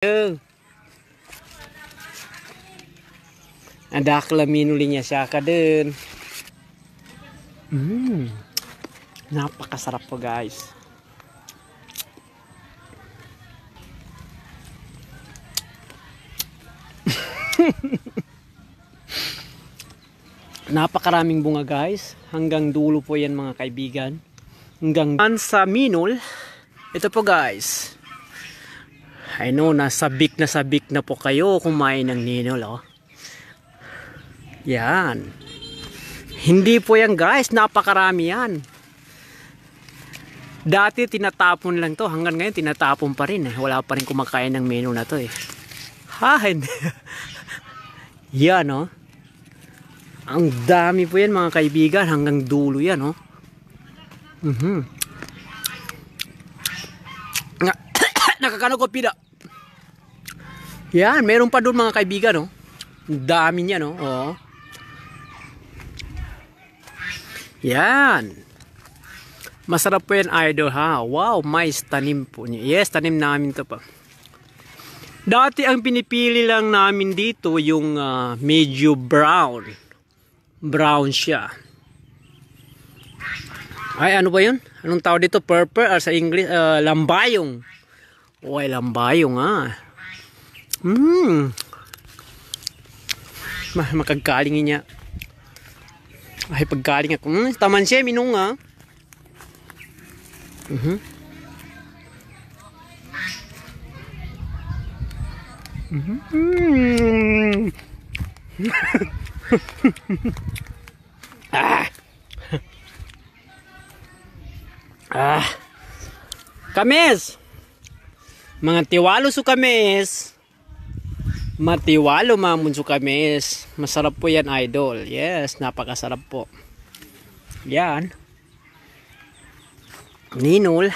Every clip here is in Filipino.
Ada minulnya siya ka din. Napakasarap po guys. Napakaraming bunga guys. Hanggang dulo po yan mga kaibigan. Hanggang sa Minol. Ito po guys. I know sabik na po kayo kumain ng ninol oh. Yan. Hindi po yan guys, napakarami yan. Dati tinatapon lang to, hanggang ngayon tinatapon pa rin eh. Wala pa rin kumakain ng menu na to eh. Yan oh. Ang dami po yan mga kaibigan, hanggang dulo yan oh. Nakakano ko pida. Yan, meron pa doon mga kaibigan oh. Ang dami niya no. Oh. Yan. Masarap po yan idol ha. Wow, mais tanim po niya. Yes, tanim namin to pa. Dati ang pinipili lang namin dito yung medyo brown. Brown siya. Ay, ano ba yun? Anong tawag dito? Purple or sa English? Lambayong. Uy, lambayong ah. Makagkalingin niya. Ay, pagkaling ako. Taman siya, minung ah. Kames! Mga tiwalo su kames. Matiwalo mamun su kames. Masarap po yan idol. Yes, napakasarap po. Yan. Ninol.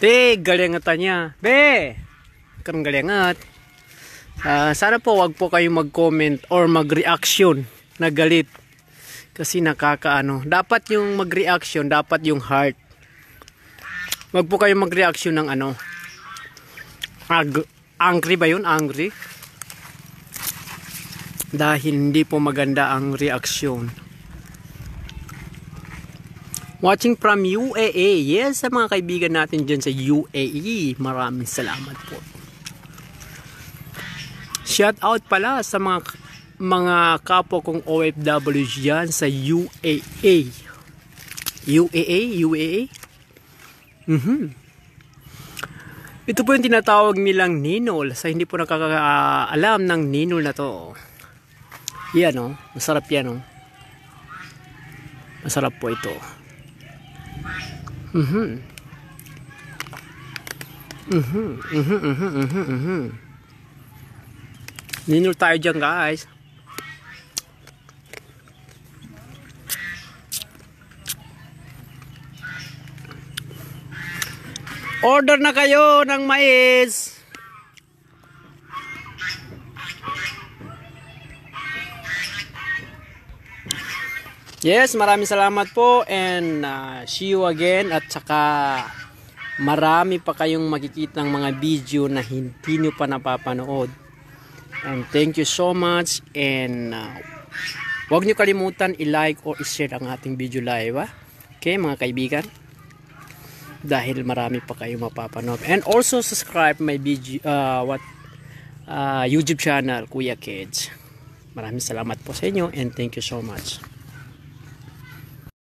Te, galingat niya. Be! Karang galingat. Sana po wag po kayong mag-comment or mag-reaction na galit. Kasi nakakaano. Dapat yung mag-reaction, dapat yung heart. Wag po kayong mag-reaction ng ano. Angry ba yun? Angry? Dahil hindi po maganda ang reaksyon. Watching from UAE. Yes, sa mga kaibigan natin dyan sa UAE. Maraming salamat po. Shout out pala sa mga kapwa kong OFW dyan sa UAE. UAE? Ito po yung tinatawag nilang ninol. Sa hindi po nakakaalam ng ninol na to. Yan o. Masarap yan o. Masarap po ito. Ninol tayo dyan guys. Order na kayo ng mais. Yes, maraming salamat po and see you again at saka marami pa kayong makikita ng mga video na hindi nyo pa napapanood. And thank you so much and huwag nyo kalimutan i-like or i-share ang ating video live ha? Okay mga kaibigan? Dahil marami pa kayo mapapanood. And also subscribe my video, YouTube channel, Kuya Kids. Maraming salamat po sa inyo and thank you so much.